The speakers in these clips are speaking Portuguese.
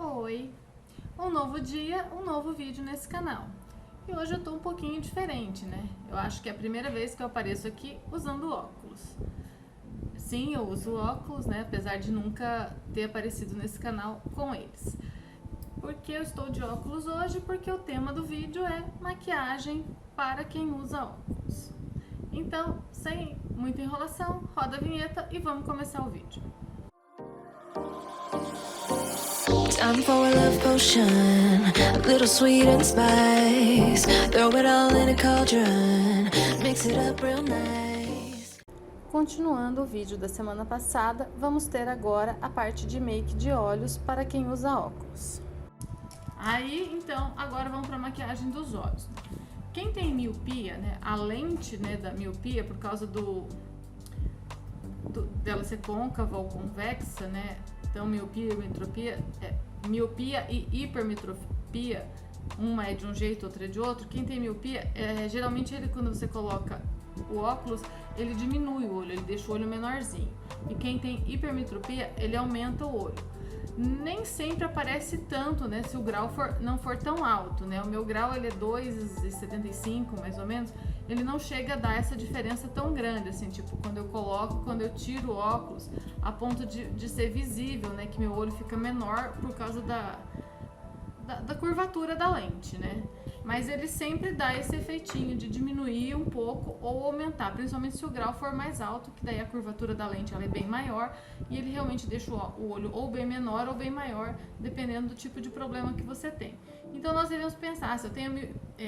Oi! Um novo dia, um novo vídeo nesse canal. E hoje eu tô um pouquinho diferente, né? Eu acho que é a primeira vez que eu apareço aqui usando óculos. Sim, eu uso óculos, né? Apesar de nunca ter aparecido nesse canal com eles. Por que eu estou de óculos hoje? Porque o tema do vídeo é maquiagem para quem usa óculos. Então, sem muita enrolação, roda a vinheta e vamos começar o vídeo. Time for a love potion, a little sweet and spice. Throw it all in a cauldron, mix it up real nice. Continuando o vídeo da semana passada, vamos ter agora a parte de make de olhos para quem usa óculos. Aí, então, agora vamos para a maquiagem dos olhos. Quem tem miopia, né, a lente, né, da miopia, por causa dela ser côncava ou convexa, né, então miopia e miopia e hipermetropia, uma é de um jeito, outra é de outro. Quem tem miopia, geralmente quando você coloca o óculos, ele diminui o olho, ele deixa o olho menorzinho. E quem tem hipermetropia, ele aumenta o olho. Nem sempre aparece tanto, né, se o grau não for tão alto, né? O meu grau, ele é 2,75 mais ou menos. Ele não chega a dar essa diferença tão grande, assim, tipo, quando eu coloco, quando eu tiro o óculos, a ponto de ser visível, né, que meu olho fica menor por causa da curvatura da lente, né? Mas ele sempre dá esse efeitinho de diminuir um pouco ou aumentar, principalmente se o grau for mais alto, que daí a curvatura da lente ela é bem maior e ele realmente deixa o olho ou bem menor ou bem maior, dependendo do tipo de problema que você tem. Então nós devemos pensar, se eu tenho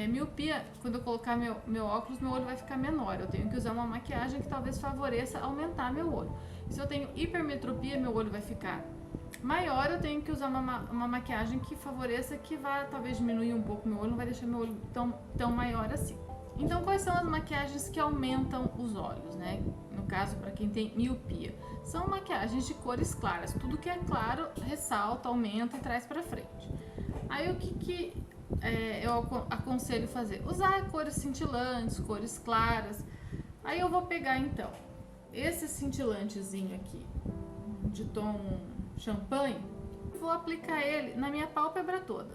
miopia, quando eu colocar meu óculos, meu olho vai ficar menor, eu tenho que usar uma maquiagem que talvez favoreça aumentar meu olho. Se eu tenho hipermetropia, meu olho vai ficar maior, eu tenho que usar uma maquiagem que favoreça, que vá talvez diminuir um pouco meu olho, não vai deixar meu olho tão maior assim. Então, quais são as maquiagens que aumentam os olhos, né? No caso, para quem tem miopia, são maquiagens de cores claras. Tudo que é claro ressalta, aumenta e traz para frente. Aí, o que eu aconselho fazer? Usar cores cintilantes, cores claras. Aí eu vou pegar então esse cintilantezinho aqui de tom champanhe, vou aplicar ele na minha pálpebra toda.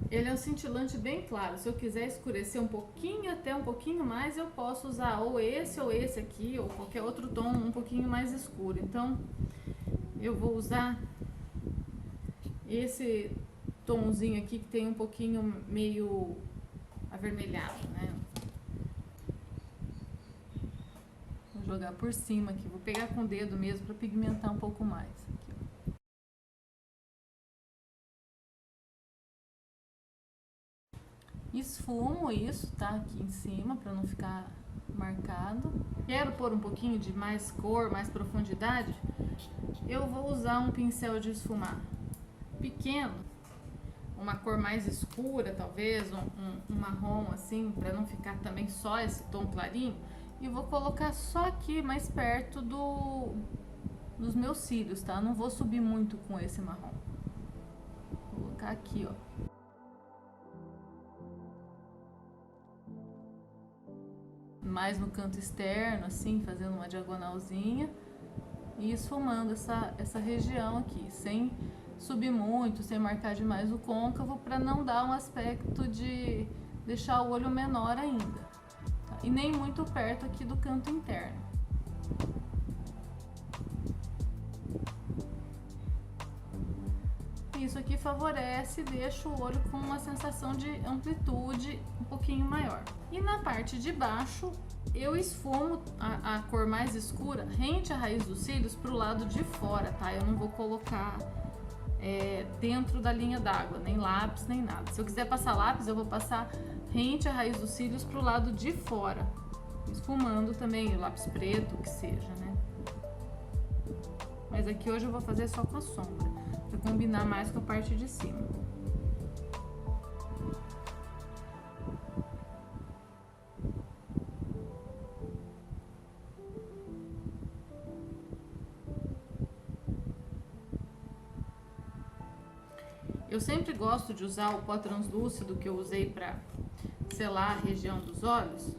Ele é um cintilante bem claro. Se eu quiser escurecer um pouquinho, até um pouquinho mais, eu posso usar ou esse aqui, ou qualquer outro tom um pouquinho mais escuro. Então, eu vou usar esse tomzinho aqui que tem um pouquinho meio avermelhado, né? Vou jogar por cima aqui, vou pegar com o dedo mesmo para pigmentar um pouco mais. Aqui. Esfumo isso, tá? Aqui em cima, para não ficar marcado. Quero pôr um pouquinho de mais cor, mais profundidade. Eu vou usar um pincel de esfumar pequeno, uma cor mais escura, talvez, um marrom assim, para não ficar também só esse tom clarinho. E vou colocar só aqui, mais perto dos meus cílios, tá? Não vou subir muito com esse marrom. Vou colocar aqui, ó. Mais no canto externo, assim, fazendo uma diagonalzinha. E esfumando essa região aqui, sem subir muito, sem marcar demais o côncavo, para não dar um aspecto de deixar o olho menor ainda, tá? E nem muito perto aqui do canto interno. Isso aqui favorece e deixa o olho com uma sensação de amplitude um pouquinho maior. E na parte de baixo, eu esfumo a cor mais escura rente à raiz dos cílios para o lado de fora, tá? Eu não vou colocar dentro da linha d'água, nem lápis, nem nada. Se eu quiser passar lápis, eu vou passar rente à raiz dos cílios para o lado de fora, esfumando também o lápis preto, o que seja, né? Mas aqui hoje eu vou fazer só com a sombra, para combinar mais com a parte de cima. Eu sempre gosto de usar o pó translúcido que eu usei para selar a região dos olhos,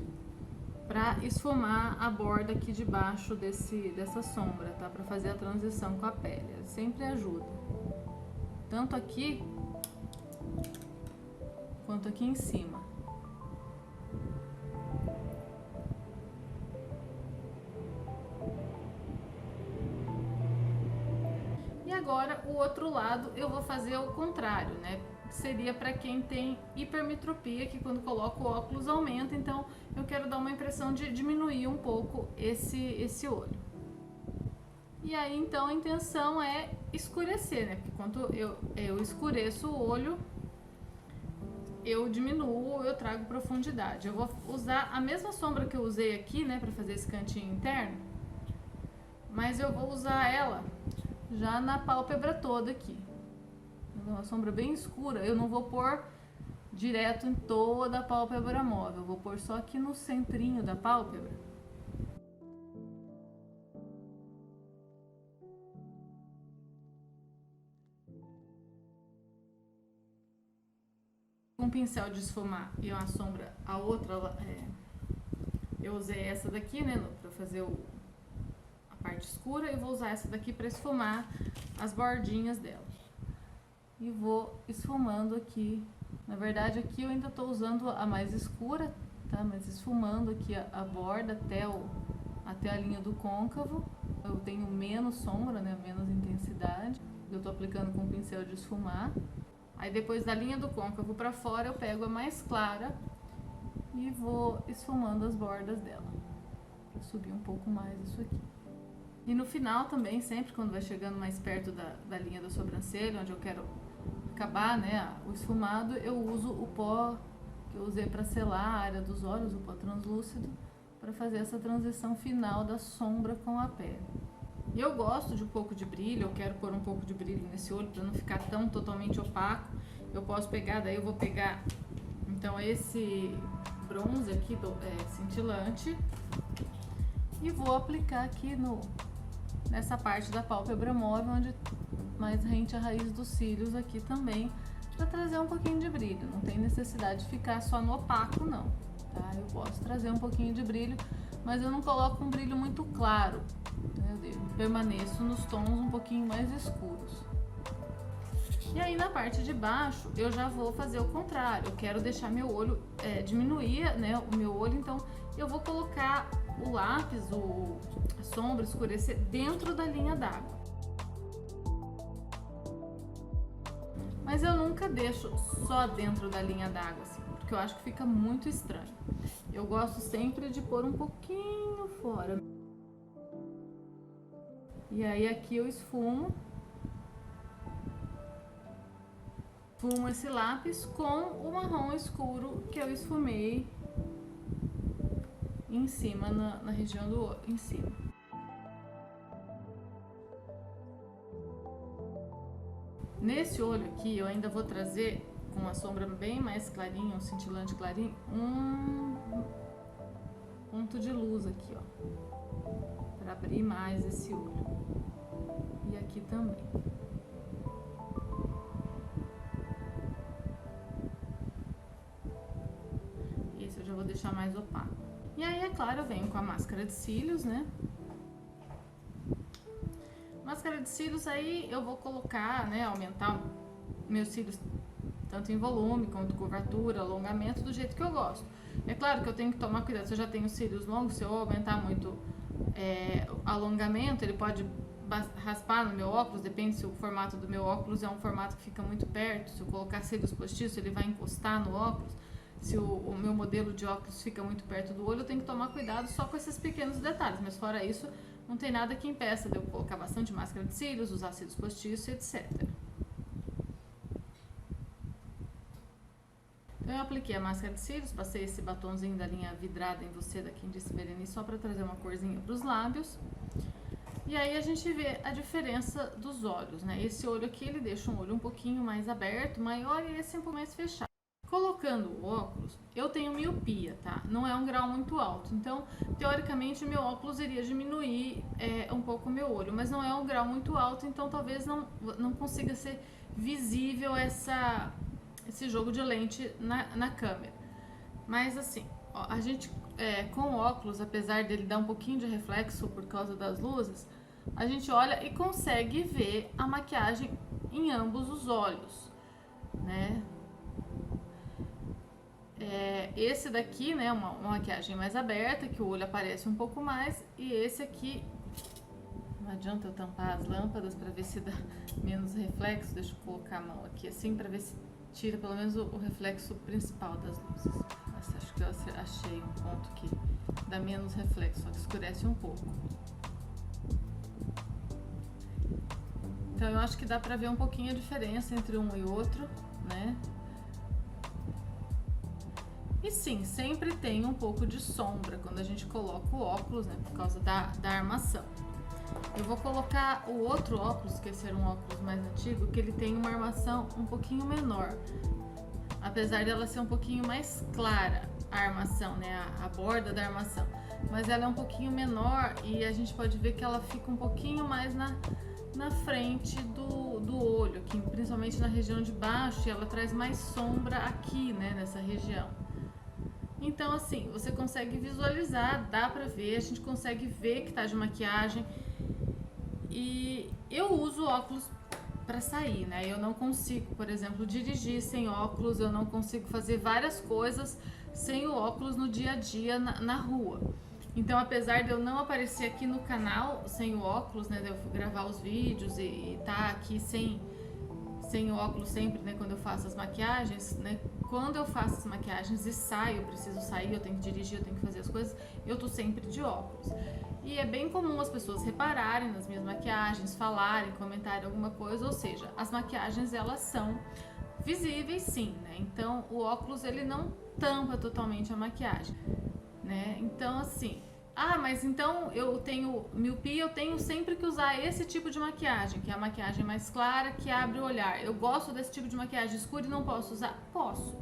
para esfumar a borda aqui de baixo dessa sombra, tá? Para fazer a transição com a pele. Sempre ajuda. Tanto aqui quanto aqui em cima. E agora o outro lado eu vou fazer o contrário, né? Seria para quem tem hipermetropia, que quando coloca o óculos aumenta, então eu quero dar uma impressão de diminuir um pouco esse olho. E aí então a intenção é escurecer, né? Porque quando eu escureço o olho, eu diminuo, eu trago profundidade. Eu vou usar a mesma sombra que eu usei aqui, né, para fazer esse cantinho interno, mas eu vou usar ela já na pálpebra toda aqui. Uma sombra bem escura, eu não vou pôr direto em toda a pálpebra móvel, eu vou pôr só aqui no centrinho da pálpebra. Um pincel de esfumar e uma sombra, a outra, eu usei essa daqui, né, para fazer a parte escura, e vou usar essa daqui para esfumar as bordinhas dela. E vou esfumando aqui. Na verdade aqui eu ainda tô usando a mais escura, tá? Mas esfumando aqui a borda até a linha do côncavo. Eu tenho menos sombra, né? Menos intensidade. Eu tô aplicando com o pincel de esfumar. Aí depois da linha do côncavo pra fora eu pego a mais clara e vou esfumando as bordas dela. Pra subir um pouco mais isso aqui. E no final também, sempre quando vai chegando mais perto da linha da sobrancelha, onde eu quero acabar, né, o esfumado, eu uso o pó que eu usei para selar a área dos olhos, o pó translúcido, para fazer essa transição final da sombra com a pele. E eu gosto de um pouco de brilho, eu quero pôr um pouco de brilho nesse olho para não ficar tão totalmente opaco. Eu posso pegar, daí eu vou pegar então esse bronze aqui cintilante e vou aplicar aqui nessa parte da pálpebra móvel, onde mais rente a raiz dos cílios aqui também, para trazer um pouquinho de brilho. Não tem necessidade de ficar só no opaco não, tá? Eu posso trazer um pouquinho de brilho, mas eu não coloco um brilho muito claro, né? Eu permaneço nos tons um pouquinho mais escuros. E aí na parte de baixo eu já vou fazer o contrário. Eu quero deixar meu olho, diminuir, né, o meu olho, então eu vou colocar o lápis, a sombra, escurecer dentro da linha d'água. Mas eu nunca deixo só dentro da linha d'água, assim, porque eu acho que fica muito estranho. Eu gosto sempre de pôr um pouquinho fora. E aí aqui eu esfumo esse lápis com o marrom escuro que eu esfumei em cima, na região do olho, em cima. Nesse olho aqui eu ainda vou trazer com uma sombra bem mais clarinha, um cintilante clarinho, um ponto de luz aqui, ó, para abrir mais esse olho. E aqui também. Esse eu já vou deixar mais opaco. E aí, é claro, eu venho com a máscara de cílios, né? Máscara de cílios aí eu vou colocar, né, aumentar meus cílios tanto em volume quanto curvatura, alongamento, do jeito que eu gosto. É claro que eu tenho que tomar cuidado, se eu já tenho cílios longos, se eu aumentar muito alongamento, ele pode raspar no meu óculos, depende se o formato do meu óculos é um formato que fica muito perto. Se eu colocar cílios postiços, ele vai encostar no óculos. Se o meu modelo de óculos fica muito perto do olho, eu tenho que tomar cuidado só com esses pequenos detalhes, mas fora isso, não tem nada que impeça de eu colocar bastante máscara de cílios, usar cílios postiços, etc. Então eu apliquei a máscara de cílios, passei esse batonzinho da linha Vidrada em Você, da Quem Disse Berenice, só para trazer uma corzinha para os lábios. E aí a gente vê a diferença dos olhos, né? Esse olho aqui, ele deixa um olho um pouquinho mais aberto, maior, e esse um pouco mais fechado. Colocando o óculos, eu tenho miopia, tá? Não é um grau muito alto, então, teoricamente, o meu óculos iria diminuir um pouco o meu olho, mas não é um grau muito alto, então talvez não consiga ser visível esse jogo de lente na câmera. Mas assim, ó, a gente com o óculos, apesar dele dar um pouquinho de reflexo por causa das luzes, a gente olha e consegue ver a maquiagem em ambos os olhos, né? Esse daqui, né, uma maquiagem mais aberta, que o olho aparece um pouco mais, e esse aqui, não adianta eu tampar as lâmpadas para ver se dá menos reflexo. Deixa eu colocar a mão aqui assim para ver se tira pelo menos o reflexo principal das luzes. Mas acho que eu achei um ponto que dá menos reflexo, só que escurece um pouco. Então eu acho que dá pra ver um pouquinho a diferença entre um e outro, né? E sim, sempre tem um pouco de sombra quando a gente coloca o óculos, né? Por causa da armação. Eu vou colocar o outro óculos, que esse era um óculos mais antigo, que ele tem uma armação um pouquinho menor. Apesar dela ser um pouquinho mais clara, a armação, né? A borda da armação. Mas ela é um pouquinho menor e a gente pode ver que ela fica um pouquinho mais na frente do olho, aqui, principalmente na região de baixo, e ela traz mais sombra aqui, né, nessa região. Então, assim, você consegue visualizar, dá pra ver, a gente consegue ver que tá de maquiagem. E eu uso óculos pra sair, né? Eu não consigo, por exemplo, dirigir sem óculos, eu não consigo fazer várias coisas sem o óculos no dia a dia na rua. Então, apesar de eu não aparecer aqui no canal sem o óculos, né, de eu gravar os vídeos e tá aqui sem o óculos sempre, né, quando eu faço as maquiagens, né, quando eu faço as maquiagens e saio, eu preciso sair, eu tenho que dirigir, eu tenho que fazer as coisas, eu tô sempre de óculos. E é bem comum as pessoas repararem nas minhas maquiagens, falarem, comentarem alguma coisa, ou seja, as maquiagens elas são visíveis sim, né, então o óculos ele não tampa totalmente a maquiagem, né, então assim... Ah, mas então eu tenho miopia, eu tenho sempre que usar esse tipo de maquiagem, que é a maquiagem mais clara, que abre o olhar. Eu gosto desse tipo de maquiagem escura e não posso usar? Posso,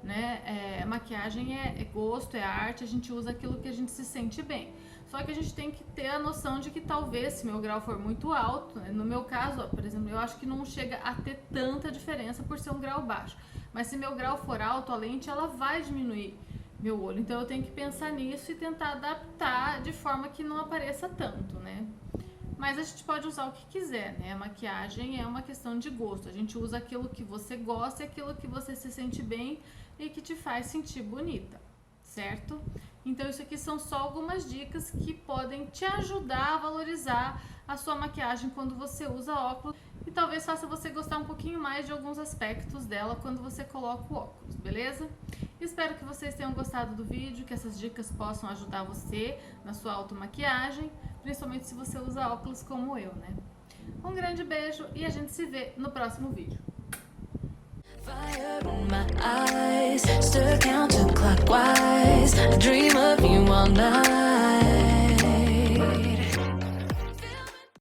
né? Maquiagem é gosto, é arte, a gente usa aquilo que a gente se sente bem. Só que a gente tem que ter a noção de que talvez, se meu grau for muito alto, né? No meu caso, por exemplo, eu acho que não chega a ter tanta diferença por ser um grau baixo. Mas se meu grau for alto, a lente ela vai diminuir meu olho, então eu tenho que pensar nisso e tentar adaptar de forma que não apareça tanto, né? Mas a gente pode usar o que quiser, né? A maquiagem é uma questão de gosto, a gente usa aquilo que você gosta e aquilo que você se sente bem e que te faz sentir bonita, certo? Então isso aqui são só algumas dicas que podem te ajudar a valorizar a sua maquiagem quando você usa óculos e talvez faça você gostar um pouquinho mais de alguns aspectos dela quando você coloca o óculos, beleza? Espero que vocês tenham gostado do vídeo, que essas dicas possam ajudar você na sua automaquiagem, principalmente se você usa óculos como eu, né? Um grande beijo e a gente se vê no próximo vídeo. Fire in my eyes, stir counterclockwise. I dream of you all night.